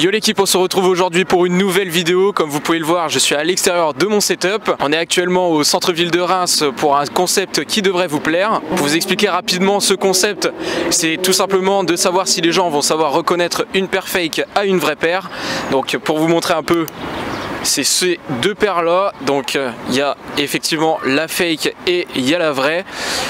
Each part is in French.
Yo l'équipe, on se retrouve aujourd'hui pour une nouvelle vidéo. Comme vous pouvez le voir, je suis à l'extérieur de mon setup. On est actuellement au centre-ville de Reims pour un concept qui devrait vous plaire. Pour vous expliquer rapidement ce concept, c'est tout simplement de savoir si les gens vont savoir reconnaître une paire fake à une vraie paire. Donc pour vous montrer un peu, c'est ces deux paires là, donc il y a effectivement la fake et il y a la vraie.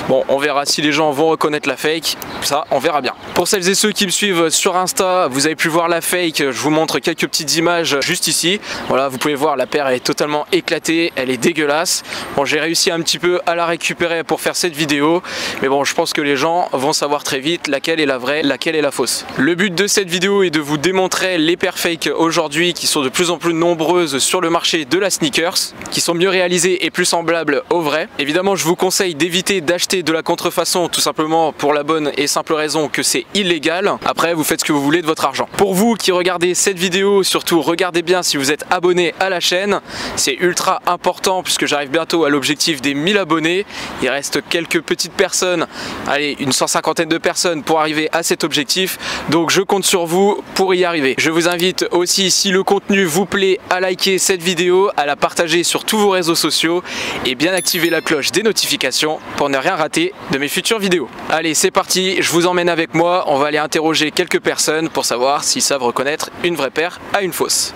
Bon, on verra si les gens vont reconnaître la fake, ça on verra bien. Pour celles et ceux qui me suivent sur Insta, vous avez pu voir la fake, je vous montre quelques petites images juste ici. Voilà, vous pouvez voir, la paire est totalement éclatée, elle est dégueulasse. Bon, j'ai réussi un petit peu à la récupérer pour faire cette vidéo, mais bon, je pense que les gens vont savoir très vite laquelle est la vraie, laquelle est la fausse. Le but de cette vidéo est de vous démontrer les paires fake aujourd'hui qui sont de plus en plus nombreuses sur le marché de la sneakers, qui sont mieux réalisées et plus semblables aux vraies. Évidemment, je vous conseille d'éviter d'acheter de la contrefaçon, tout simplement pour la bonne et simple raison que c'est illégal. Après, vous faites ce que vous voulez de votre argent. Pour vous qui regardez cette vidéo, surtout regardez bien si vous êtes abonné à la chaîne, c'est ultra important puisque j'arrive bientôt à l'objectif des 1000 abonnés. Il reste quelques petites personnes, allez, une 150aine de personnes pour arriver à cet objectif, donc je compte sur vous pour y arriver. Je vous invite aussi, si le contenu vous plaît, à liker cette vidéo, à la partager sur tous vos réseaux sociaux et bien activer la cloche des notifications pour ne rien rater de mes futures vidéos. Allez, c'est parti, je vous emmène avec moi, on va aller interroger quelques personnes pour savoir s'ils savent reconnaître une vraie paire à une fausse.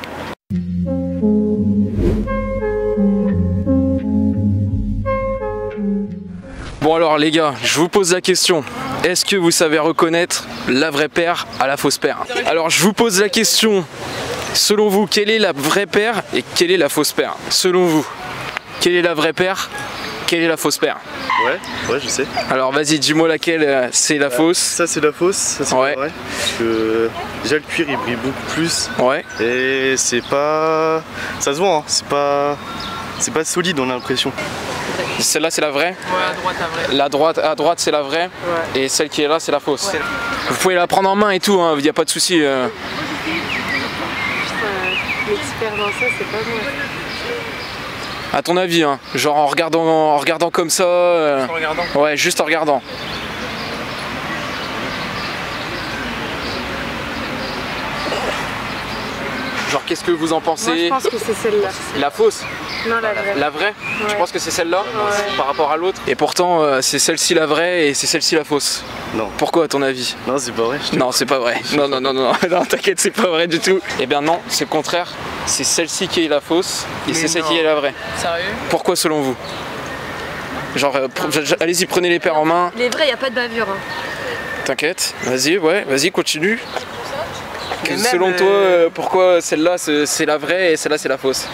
Bon alors les gars, je vous pose la question, est-ce que vous savez reconnaître la vraie paire à la fausse paire? Alors je vous pose la question, selon vous, quelle est la vraie paire et quelle est la fausse paire? Selon vous, quelle est la vraie paire? Quelle est la fausse paire? Ouais, je sais. Alors vas-y, dis-moi laquelle c'est la fausse. Ça c'est la fausse, ça c'est pas vrai. Parce que déjà le cuir il brille beaucoup plus. Ouais. Et c'est pas... ça se voit, hein. C'est pas solide, on a l'impression. Celle-là c'est la vraie? Ouais, à droite la vraie. La droite, à droite c'est la vraie, ouais. Et celle qui est là c'est la fausse. Ouais. Vous pouvez la prendre en main et tout, il n'y a pas de souci. L'expert dans ça, c'est pas moi. À ton avis, hein, genre en regardant comme ça. Juste en regardant. Ouais, juste en regardant. Genre qu'est-ce que vous en pensez? Moi je pense que c'est celle-là. La fausse? Non, la vraie. La vraie? Ouais. Tu penses que c'est celle-là? Ouais. Par rapport à l'autre? Et pourtant c'est celle-ci la vraie et c'est celle-ci la fausse. Non. Pourquoi à ton avis? Non, c'est pas vrai. Non, c'est pas vrai. Non, non, t'inquiète, c'est pas vrai du tout. Eh bien non, c'est le contraire. C'est celle-ci qui est la fausse et c'est celle qui est la vraie. Sérieux? Pourquoi selon vous? Genre, allez-y, prenez les paires en main. Les vrais, y a pas de bavure. Hein. T'inquiète, vas-y, ouais, vas-y, continue. Selon toi, pourquoi celle-là c'est la vraie et celle-là c'est la fausse?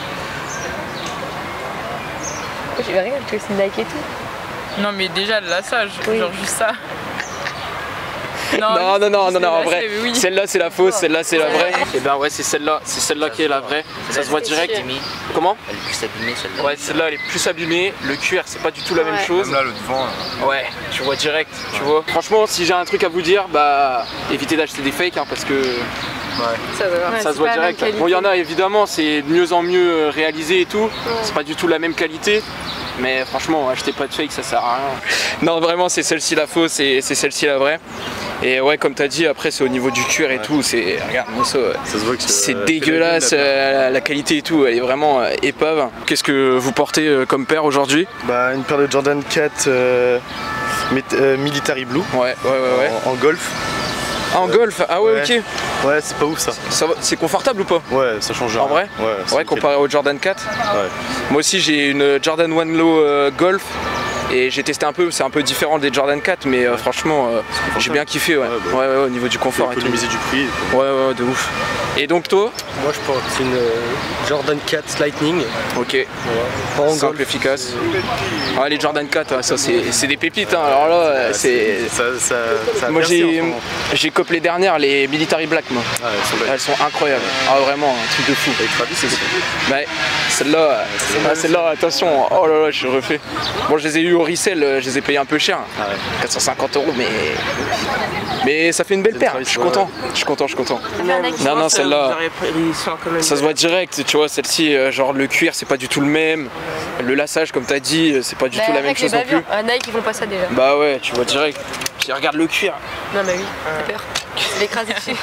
Je vais regarder que c'est Nike et tout. Non mais déjà le lassage, oui. Genre juste ça. Non, en vrai, oui. Celle-là c'est la fausse, celle-là c'est la vraie. Et ben ouais, c'est celle-là qui est la vraie. Ça se voit direct. Comment? Elle est plus abîmée celle-là. Ouais, celle-là elle est plus abîmée. Le cuir c'est pas du tout la même chose. Même là, le devant. Ouais, tu vois direct, tu vois. Franchement, si j'ai un truc à vous dire, bah évitez d'acheter des fakes parce que ça se voit direct. Bon, il y en a évidemment, c'est de mieux en mieux réalisé et tout. C'est pas du tout la même qualité. Mais franchement, achetez pas de fake, ça sert à rien. Non, vraiment, c'est celle-ci la fausse et c'est celle-ci la vraie. Et ouais, comme t'as dit, après, c'est au niveau du cuir et tout. C'est, regarde, c'est dégueulasse, la qualité et tout. Elle est vraiment épave. Qu'est-ce que vous portez comme paire aujourd'hui? Bah, une paire de Jordan 4 Military Blue. Ouais. En golf. Ah, en golf? Ah ouais, ok. Ouais, c'est pas ouf ça. C'est confortable ou pas? Ouais, ça change rien. En vrai? Ouais, comparé au Jordan 4? Ouais. Moi aussi j'ai une Jordan 1 Low Golf et j'ai testé un peu, c'est un peu différent des Jordan 4 mais franchement j'ai bien kiffé ouais. Ouais, au niveau du confort et tout. Économiser du prix. Ouais, de ouf. Et donc toi? Moi je porte une Jordan 4 Lightning. Ok. Pas en simple, golf. efficace. Ah, les Jordan 4, ça c'est des pépites hein. Alors là c'est... Moi j'ai copé les dernières, les Military Black moi. Ah, elles sont incroyables. Ah vraiment, un truc de fou. Avec Travis aussi. Ouais, celle-là, attention, oh là là, je suis refait. Bon, je les ai eu au resell, je les ai payés un peu cher, 450 €, mais ça fait une belle paire, je suis content, je suis content. Non, celle-là, ça se voit direct, tu vois, celle-ci, genre le cuir, c'est pas du tout le même, le lassage, comme t'as dit, c'est pas du tout la même chose non plus. Nike, ils font pas ça déjà. Bah ouais, tu vois direct. Puis regarde le cuir. Non, mais oui, t'as peur. Je l'ai écrasé dessus.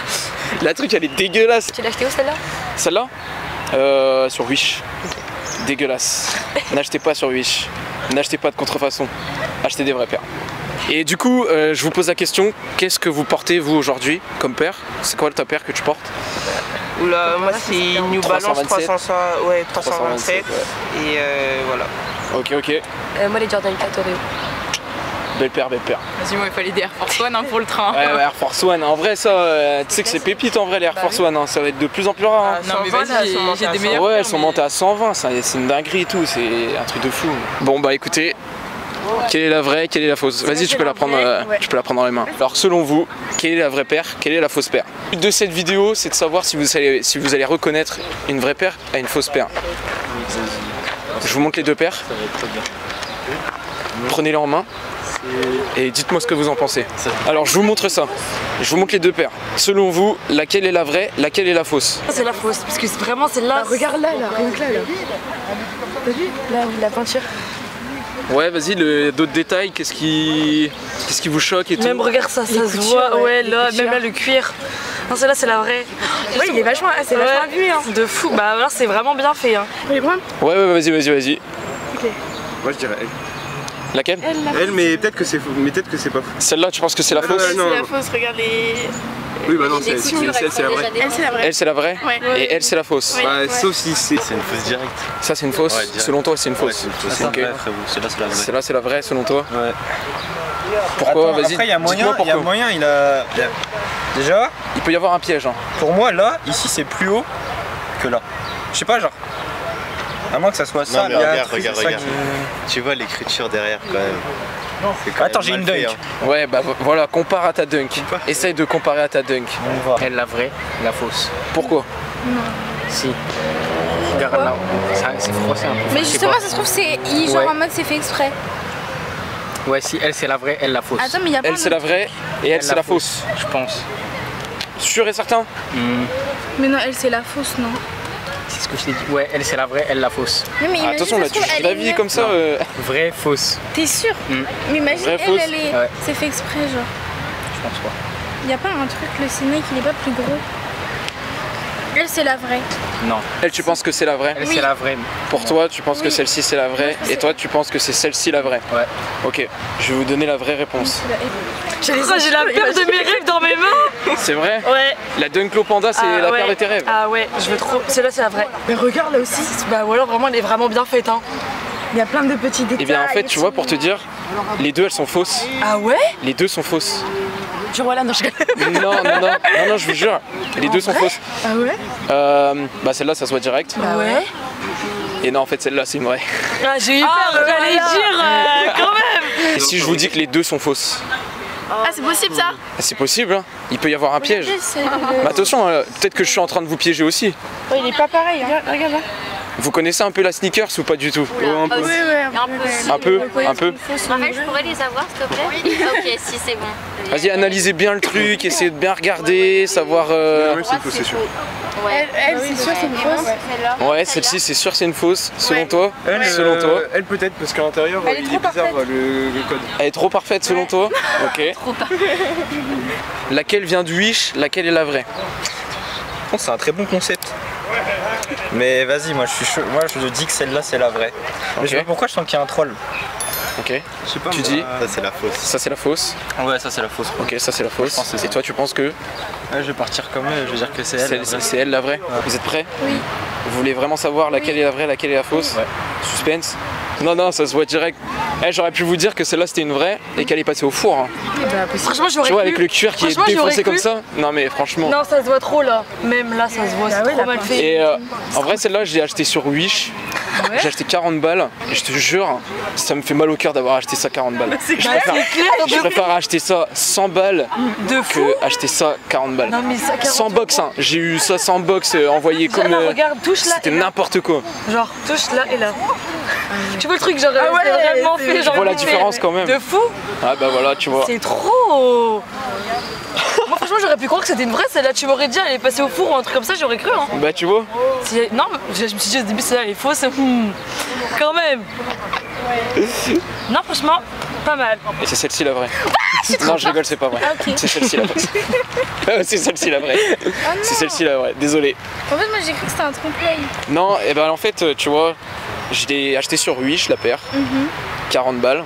La truc elle est dégueulasse. Tu l'as acheté où celle-là? Celle-là sur Wish. Dégueulasse. N'achetez pas sur Wish. N'achetez pas de contrefaçon. Achetez des vraies paires. Et du coup, je vous pose la question, qu'est-ce que vous portez vous aujourd'hui comme paire? C'est quoi ta paire que tu portes? Oula, moi c'est New Balance 327. Ouais, 327. Ouais. Et voilà. Ok, ok. Moi les Jordan 4 Oreo. Belle paire, belle paire. Vas-y, moi il fallait des Air Force One pour le train. Ouais, Air Force One. En vrai, ça, tu sais que c'est pépite en vrai les Air Force One. Hein. Ça va être de plus en plus rare. Hein. Non mais vas-y, j'ai des meilleurs. Ouais, elles sont montées à 120. C'est une dinguerie et tout. C'est un truc de fou. Bon, bah écoutez. Quelle est la vraie, quelle est la fausse? Vas-y, tu peux la prendre, tu peux la prendre dans les mains. Alors selon vous, quelle est la vraie paire, quelle est la fausse paire? Le but de cette vidéo, c'est de savoir si vous allez reconnaître une vraie paire à une fausse paire. Je vous montre les deux paires. Prenez-les en main et dites-moi ce que vous en pensez. Alors je vous montre ça. Je vous montre les deux paires. Selon vous, laquelle est la vraie, laquelle est la fausse? C'est la fausse, parce que vraiment celle-là. Bah, regarde là, rien que là. T'as vu? Là, la peinture. Ouais, vas-y, d'autres détails, qu'est-ce qui vous choque et tout? Même regarde ça, ça se voit, ouais, là, même là le cuir. Non, celle-là c'est la vraie. Ouais, il est vachement, c'est vachement appuyé. Hein. De fou, bah alors c'est vraiment bien fait. Hein. Ouais, vas-y. Ok. Moi je dirais elle. Laquelle? Elle, mais peut-être que c'est pas fou. Celle-là, tu penses que c'est la fausse? Non. C'est la fausse, regarde les... Oui, bah non, c'est la vraie. Elle, c'est la vraie. Elle, c'est la vraie? Ouais. Et elle, c'est la fausse? Ouais. Bah, sauf si c'est une fausse directe. Ça, c'est une fausse? Ouais, direct. Selon toi, c'est une fausse? Ouais, c'est une fausse. Ok. Celle-là, c'est la vraie. Celle-là, c'est la vraie, selon toi? Ouais. Pourquoi? Vas-y, Après, il y a dites-moi pourquoi. moyen, Déjà, Il peut y avoir un piège. Hein. pour moi, là, ici, c'est plus haut que là. Je sais pas, genre. À moins que ça soit ça, Non, mais il y a un regarde, truc, regarde, ça regarde. qui- Tu vois l'écriture derrière quand même. C'est quand Attends, même j'ai mal une fait, dunk. hein. Ouais, bah voilà, compare à ta dunk. Essaye de comparer à ta dunk. On va. Elle la vraie, la fausse. Pourquoi? Si. Regarde là, c'est froissé un peu. Mais Je sais justement, pas. ça se trouve, c'est genre Ouais. en mode c'est fait exprès. Ouais, si elle c'est la vraie, elle la fausse. Attends, mais il y a pas. Elle, c'est la vraie et elle, c'est la fausse. Je pense. Sûr et certain? Mais non, elle, c'est la fausse, non. C'est ce que je t'ai dit. Ouais, elle c'est la vraie, elle la fausse. Non, mais imagine, Attention, ça là, se tu trouve, changes elle est d'avis mieux. comme ça. Vraie, fausse. T'es sûr? Mais imagine, Vraie, elle, fausse. elle est. Ouais. C'est fait exprès, genre. Je pense pas. Y a pas un truc, le Snake, il est pas plus gros. Elle, c'est la vraie. Non. Elle, tu penses que c'est la vraie? Elle c'est la vraie. Pour toi, tu penses que Oui. celle-ci c'est la vraie et toi, tu penses que c'est celle-ci la vraie? Ouais. Ok, je vais vous donner la vraie réponse. J'ai la paire de mes rêves dans mes mains. C'est vrai? Ouais. La Dunk Low Panda, c'est la ouais. paire de tes rêves. Ah ouais, je veux trop. Celle-là c'est la vraie. Mais regarde là aussi. Bah voilà, vraiment, elle est vraiment bien faite. Hein. Il y a plein de petits détails. Et bien en fait, tu vois, pour te dire, les deux elles sont fausses. Ah ouais? Les deux sont fausses. Tu vois là, non, je Non, je vous jure, les deux sont fausses. Ah ouais? Bah celle-là, ça se voit direct. Ah ouais? Et non, en fait, celle-là, c'est une vraie. Ah, j'ai eu peur, j'allais dire quand même. Et si je vous dis que les deux sont fausses? Ah, c'est possible ça? C'est possible, hein. Il peut y avoir un piège. Mais attention, peut-être que je suis en train de vous piéger aussi. Ouais, il est pas pareil. Hein. Regarde là. Vous connaissez un peu la sneakers ou pas du tout? Un peu. Un peu, un peu. En fait, je pourrais les avoir, s'il te plaît? Ok, si c'est bon. Vas-y, analysez bien le truc, essayez de bien regarder, savoir... Ouais, c'est faux, c'est sûr. Ouais. Elle, c'est sûr, c'est une fausse. Ouais, celle-ci, c'est sûr, c'est une fausse, selon toi? Elle, Selon toi? elle peut-être parce qu'à l'intérieur Elle est il trop est bizarre parfaite. le code. Elle est trop parfaite, selon toi? Ok. Laquelle vient du Wish, laquelle est la vraie? Bon, c'est un très bon concept. Mais vas-y, moi je suis chaud. Moi je dis que celle-là c'est la vraie. Mais je sais pas pourquoi je sens qu'il y a un troll. Ok. Je sais pas. Tu dis? Ça c'est la fausse. Ça, c'est la fausse. Ouais, ça c'est la fausse. Ok, ça, c'est la fausse. pense que c'est Et ça. toi, tu penses que Ouais, je vais partir comme elle, je veux dire que c'est elle. c'est elle la vraie? Vous êtes prêts? Oui. Vous voulez vraiment savoir laquelle est la vraie, laquelle est la fausse? Ouais. Suspense? Non, ça se voit direct. J'aurais pu vous dire que celle-là c'était une vraie et qu'elle est passée au four. Hein. Franchement, j'aurais Tu vois, cru. avec le cuir qui est Franchement, défoncé j'aurais comme cru. ça. Non, mais franchement. Non, ça se voit trop là. Même là, ça se voit, c'est trop mal fait. Et en vrai, celle-là, je l'ai achetée sur Wish. J'ai acheté 40 balles. Et je te jure, ça me fait mal au cœur d'avoir acheté ça 40 balles. Je préfère acheter ça 100 balles De fou. que acheter ça 40 balles. Non, mais ça, 40 100 box, hein. J'ai eu ça 100 box envoyé comme. Là, regarde, touche là. C'était et là. n'importe quoi. Genre, touche là et là. Tu vois le truc, genre, c'est vraiment fait. Tu Genre, vois la différence quand même. De fou. Ah bah voilà, tu vois. C'est trop. Moi, franchement, j'aurais pu croire que c'était une vraie celle-là. Tu m'aurais dit, elle est passée au four ou un truc comme ça, j'aurais cru. Hein. Bah tu vois. Non, je me suis dit au début, celle-là, elle est fausse. Quand même. Non, franchement, Pas mal. Et c'est celle-ci la vraie. Non, je rigole, c'est pas vrai. Ah, ok. C'est celle-ci la vraie. C'est celle-ci la vraie. C'est celle-ci la vraie, désolé. En fait, moi j'ai cru que c'était un trompe-l'œil. Non, et ben en fait, tu vois, je l'ai acheté sur Wish, la paire. 40 balles.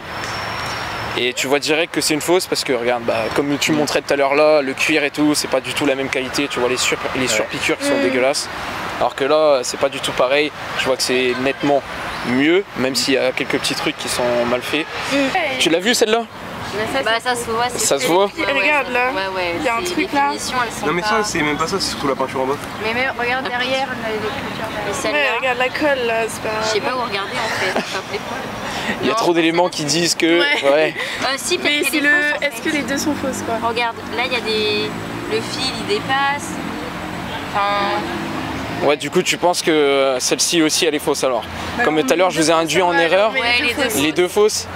Et tu vois direct que c'est une fausse parce que regarde, bah, comme tu montrais tout à l'heure là, le cuir et tout, c'est pas du tout la même qualité, tu vois les surpiqûres qui sont dégueulasses. Alors que là, c'est pas du tout pareil, je vois que c'est nettement mieux, même s'il y a quelques petits trucs qui sont mal faits. Tu l'as vu celle-là? Bah ça se voit. Ça se voit? Regarde là, il y a un truc là. Non mais ça c'est même pas ça, c'est surtout la peinture en bas. Mais regarde derrière les celles-là. Ouais, regarde la colle là, c'est pas... Je sais pas où regarder en fait. Il y a trop d'éléments qui disent que... Ouais. Si, mais peut-être c'est qu'elle est fausse, en fait. est-ce que les deux sont fausses quoi? Regarde, là il y a des... Le fil il dépasse. Enfin... Ouais, du coup, tu penses que celle-ci aussi elle est fausse alors? Comme tout à l'heure, je vous ai induit en erreur. Les deux fausses?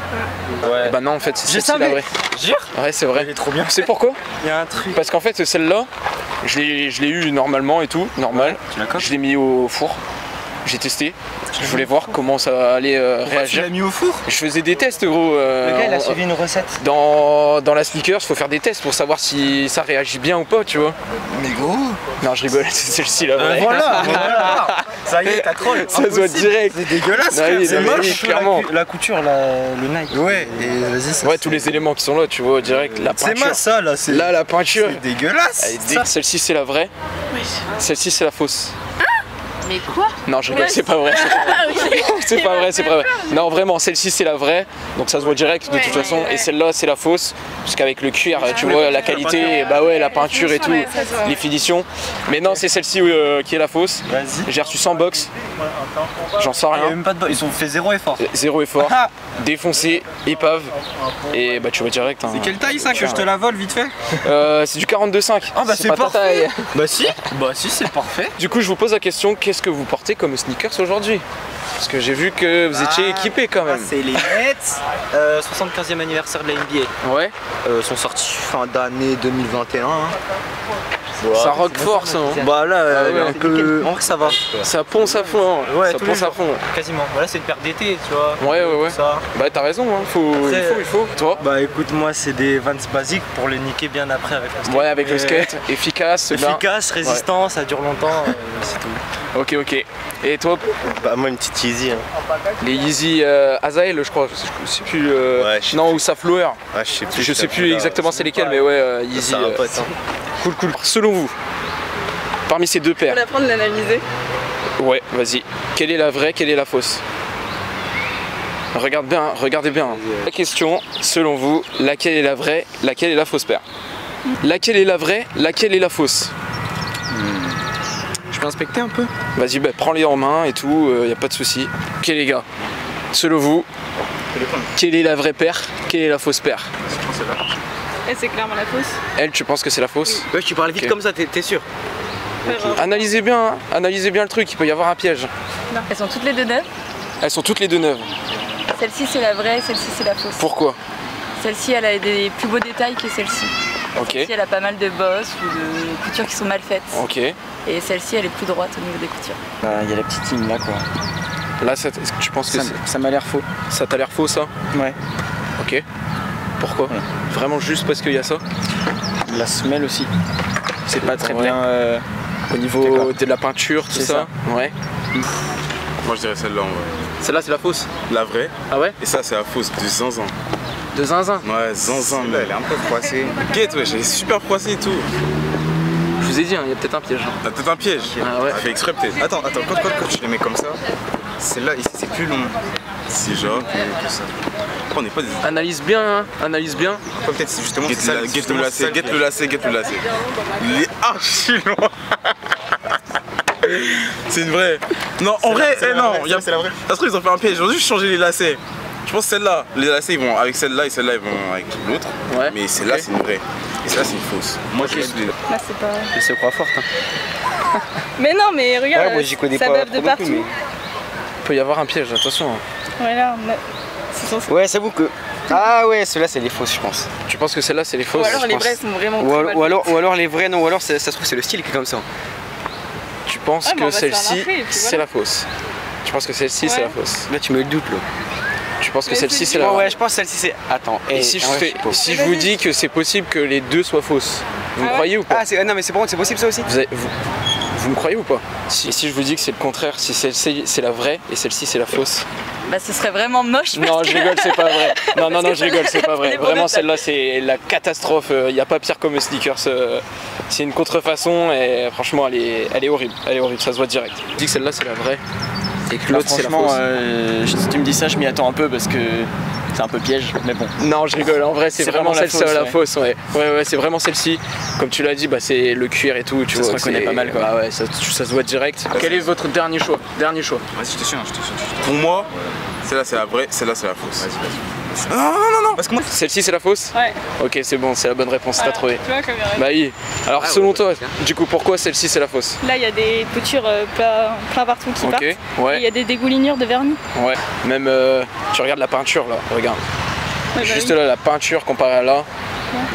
Ouais. Bah non, en fait, c'est celle-ci la vraie. Jure? Ouais, c'est vrai. Elle est trop bien. C'est pourquoi? Il y a un truc. Parce qu'en fait, celle-là, je l'ai eu normalement et tout, normal. Je l'ai mis au four. J'ai testé. Je voulais voir comment ça allait réagir. Tu l'as mis au four? Je faisais des tests, gros. Le gars, il a suivi une recette. Dans la sneakers, faut faire des tests pour savoir si ça réagit bien ou pas, tu vois. Mais gros. Non, je rigole, c'est celle-ci la vraie. Voilà. Ça y est, t'as troll. Ça se voit direct. C'est dégueulasse. C'est moche, clairement. La couture, le Nike. Ouais, et vas-y. Ouais, tous les éléments qui sont là, tu vois, direct. La peinture. C'est mal ça, là. Là, la peinture. C'est dégueulasse. Celle-ci, c'est la vraie. Celle-ci, c'est la fausse. Mais quoi? Non, je rigole, c'est pas vrai. C'est pas vrai, c'est pas vrai. Non, vraiment, celle-ci c'est la vraie, donc ça se voit direct de toute façon. Et celle-là c'est la fausse, parce qu'avec le cuir, tu vois la qualité, bah ouais, la peinture et tout, les finitions. Mais non, c'est celle-ci qui est la fausse. J'ai reçu 100 box, j'en sors rien. Ils ont fait zéro effort. Zéro effort, défoncé, épave. Et bah tu vois direct. C'est quelle taille ça que je te la vole vite fait? C'est du 42,5. Ah bah c'est parfait. Bah si c'est parfait. Du coup je vous pose la question, qu'est-ce que vous portez comme sneakers aujourd'hui? Parce que j'ai vu que vous étiez équipé quand même. C'est les Nets, 75e anniversaire de la NBA. Ouais. Sont sortis fin d'année 2021. Ça rock fort ça. Hein. Bah là, un peu. En vrai, ça va. Ça ponce à fond. Hein. Ouais, ça ponce à fond. Quasiment. Voilà, c'est une paire d'été, tu vois. Ouais. Ça. Bah t'as raison, hein. Il faut. Toi? Bah écoute, moi c'est des Vans basiques pour les niquer bien après avec le skate. Ouais, avec le skate, efficace. Résistant, ça dure longtemps, c'est tout. Ok. Et toi? Bah moi une petite Yeezy. Hein. Les Yeezy Azael, je crois. Je sais plus. Non, ou Saflower. Ah, je sais plus exactement c'est lesquels, mais ouais, Yeezy. Cool. Selon vous, parmi ces deux paires. On va apprendre à l'analyser. Ouais, vas-y. Quelle est la vraie, quelle est la fausse? Regardez bien. La question, selon vous, laquelle est la vraie, laquelle est la fausse paire? Laquelle est la vraie, laquelle est la fausse? Je peux inspecter un peu? Vas-y, bah, prends-les en main et tout, y a pas de souci. Ok les gars, selon vous, quelle est la vraie paire, quelle est la fausse paire? Et c'est clairement la fausse. Elle, tu penses que c'est la fausse? Ouais, tu parles vite comme ça, t'es sûr? Analysez bien le truc, il peut y avoir un piège. Non. Elles sont toutes les deux neuves. Elles sont toutes les deux neuves. Celle-ci c'est la vraie, celle-ci c'est la fausse. Pourquoi? Celle-ci elle a des plus beaux détails que celle-ci. Ok. Celle-ci elle a pas mal de bosses ou de coutures qui sont mal faites. Ok. Et celle-ci elle est plus droite au niveau des coutures. Il y a la petite ligne là quoi. Là, est-ce que tu penses que ça m'a l'air faux? Ça t'a l'air faux ça? Ouais. Ok. Pourquoi? Ouais. Vraiment juste parce qu'il y a ça? La semelle aussi. C'est pas très bien au niveau de la peinture, tout ça. Ouais. Moi je dirais celle-là en vrai. Celle-là c'est la fausse? La vraie. Ah ouais? Et ça c'est la fausse de zinzin. De zinzin? Ouais, zinzin. Là, elle est un peu froissée. Guette, ouais, j'ai super froissé et tout. Je vous ai dit, il y a peut-être un piège. T'as peut-être un piège. Ah ouais. Tu fais exprès peut-être. Attends, quand tu les mets comme ça, celle-là ici c'est plus long. Si genre. On n'est pas des. Analyse bien, hein. Analyse bien. Peut-être c'est justement Guette le lacet, guette le lacet. Il est archi loin. C'est une vraie. Non, en vrai, non, c'est la vraie. Ça se trouve, ils ont fait un piège. Ils ont juste changé les lacets. Je pense que celle-là, les lacets ils vont avec celle-là et celle-là ils vont avec l'autre. Ouais. Mais celle-là c'est une vraie. Et celle-là c'est une fausse. Moi je suis. Là c'est pas. Elle se croit forte. Hein. Mais non, mais regarde, Ouais, moi j'y connais ça pas bave de trop partout. beaucoup, mais... Il peut y avoir un piège, attention. Voilà, c'est censé. Ouais, c'est vous que. Ah ouais, ceux-là c'est les fausses, je pense. Tu penses que celle-là c'est les fausses? Ou alors je les pense. vraies sont vraiment. Ou alors les vrais, non, ou alors ça se trouve c'est le style qui est comme ça. Tu penses Ouais, mais on que va se faire celle-ci marquer, et puis c'est voilà. la fausse? Tu penses que celle-ci c'est la fausse? Là tu mets le doute là. Tu penses que celle-ci c'est la vraie? Ouais, je pense que celle-ci c'est... Attends, et si je vous dis que c'est possible que les deux soient fausses, vous me croyez ou pas? Ah non mais c'est possible ça aussi. Vous me croyez ou pas? Et si je vous dis que c'est le contraire, si celle-ci c'est la vraie et celle-ci c'est la fausse? Bah ce serait vraiment moche. Non, je rigole, c'est pas vrai. Non, je rigole, c'est pas vrai. Vraiment, celle-là, c'est la catastrophe. Il n'y a pas pire comme sneakers. C'est une contrefaçon et franchement, elle est horrible. Elle est horrible, ça se voit direct. Je dis que celle-là, c'est la vraie et que l'autre, c'est la fausse. Si tu me dis ça, je m'y attends un peu parce que c'est un peu piège, mais bon. Non, je rigole. En vrai, c'est vraiment celle-ci la fausse. Ouais, c'est vraiment celle-ci. Comme tu l'as dit, bah, c'est le cuir et tout. Tu vois, ça se reconnaît pas mal, quoi. Bah ouais, ça se voit direct. Quel est votre dernier choix? Vas-y, je te suis. Pour moi, celle-là c'est la vraie, celle-là c'est la fausse. Non. Parce que moi, celle-ci c'est la fausse? Ouais. Ok, c'est bon, c'est la bonne réponse, t'as trouvé. Tu vois comme il y a... Bah oui. Alors selon toi, du coup, pourquoi celle-ci c'est la fausse? Là, il y a des coutures plein partout qui partent. Ouais. Et il y a des dégoulinures de vernis. Ouais. Même, tu regardes la peinture là, regarde. Ouais, juste là, la peinture comparée à là.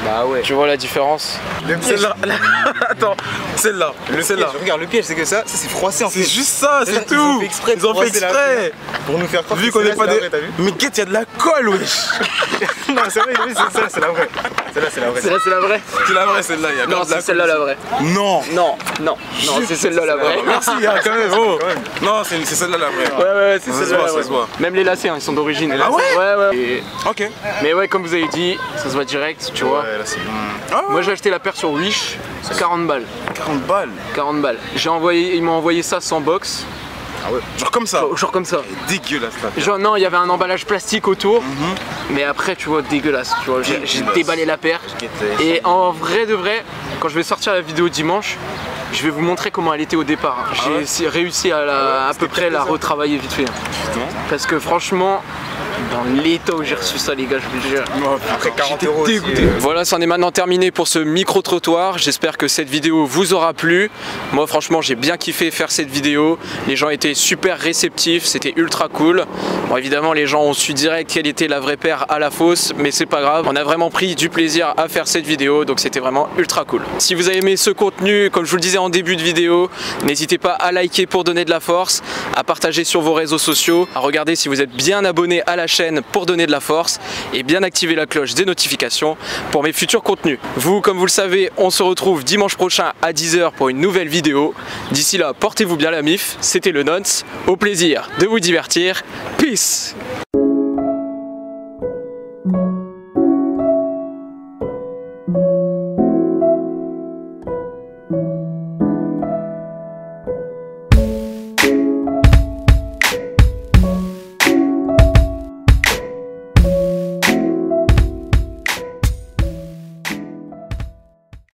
Bah ouais. Tu vois la différence? Celle-là. Attends, celle-là. Regarde, le piège, c'est que ça c'est froissé en fait. C'est juste ça, c'est tout. Ils ont fait exprès. Pour nous faire croire vu qu'on n'est pas des. Mais Guette, il y a de la colle, wesh. Non, c'est vrai, c'est la vraie. Celle-là, c'est la vraie. Celle-là, c'est la vraie? C'est la vraie, celle-là. Non, c'est celle-là la vraie. Non, c'est celle-là la vraie. Merci, quand même. Oh. Non, c'est celle-là la vraie. Ouais, c'est celle-là la vraie. Ça se voit. Même les lacets, ils sont d'origine. Ah ouais? Ouais. Ok. Mais ouais, comme vous avez dit, ça se voit direct, tu vois. Ouais, là c'est bon. Moi j'ai acheté la paire sur Wish, 40 balles. 40 balles. Ils m'ont envoyé ça sans box. Ah ouais. Genre comme ça. Genre comme ça. Dégueulasse là. Genre non, il y avait un emballage plastique autour. Mais après tu vois, dégueulasse. Tu vois, j'ai déballé la paire. Et en vrai de vrai, quand je vais sortir la vidéo dimanche, je vais vous montrer comment elle était au départ. J'ai réussi à peu près la retravailler vite fait. Parce que franchement, dans l'état où j'ai reçu ça les gars, je vous jure. Après 40 euros dégoûté. Voilà, c'en est maintenant terminé pour ce micro-trottoir. J'espère que cette vidéo vous aura plu. Moi franchement j'ai bien kiffé faire cette vidéo. Les gens étaient super réceptifs, c'était ultra cool. Bon évidemment les gens ont su direct quelle était la vraie paire à la fausse, mais c'est pas grave. On a vraiment pris du plaisir à faire cette vidéo, donc c'était vraiment ultra cool. Si vous avez aimé ce contenu, comme je vous le disais en début de vidéo, n'hésitez pas à liker pour donner de la force, à partager sur vos réseaux sociaux, à regarder si vous êtes bien abonné à la chaîne pour donner de la force et bien activer la cloche des notifications pour mes futurs contenus. Vous, comme vous le savez, on se retrouve dimanche prochain à 10 h pour une nouvelle vidéo. D'ici là, portez-vous bien la mif, c'était le Nonce. Au plaisir de vous divertir. Peace!